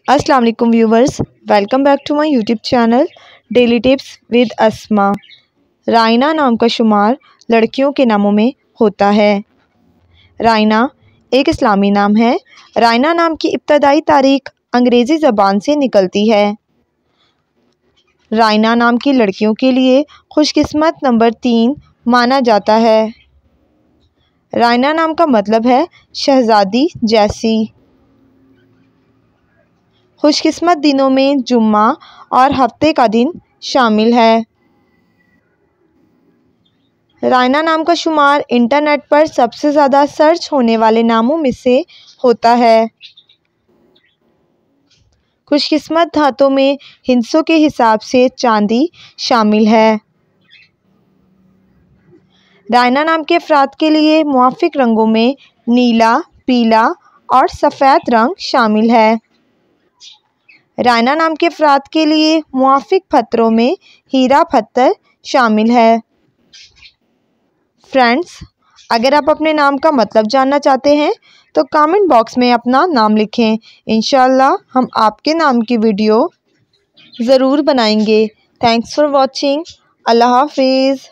अस्सलाम वालेकुम viewers, welcome back to my YouTube channel daily tips with Asma. Raina नाम का शुमार लड़कियों के नामों में होता है। रायना एक इस्लामी नाम है। रायना नाम की इब्तदाई तारीख अंग्रेज़ी ज़बान से निकलती है। रायना नाम की लड़कियों के लिए खुशकिस्मत नंबर 3 माना जाता है। रायना नाम का मतलब है शहज़ादी जैसी। खुशकिस्मत दिनों में जुम्मा और हफ्ते का दिन शामिल है। रायना नाम का शुमार इंटरनेट पर सबसे ज़्यादा सर्च होने वाले नामों में से होता है। खुशकिस्मत धातों में हिंसों के हिसाब से चांदी शामिल है। रायना नाम के अफराद के लिए मुआफ़िक रंगों में नीला, पीला और सफ़ेद रंग शामिल है। रायना नाम के अफराद के लिए मुआफ़िक पत्थरों में हीरा पत्थर शामिल है। फ्रेंड्स, अगर आप अपने नाम का मतलब जानना चाहते हैं तो कमेंट बॉक्स में अपना नाम लिखें। इंशाअल्लाह हम आपके नाम की वीडियो ज़रूर बनाएंगे। Thanks for watching. अल्लाह हाफिज़।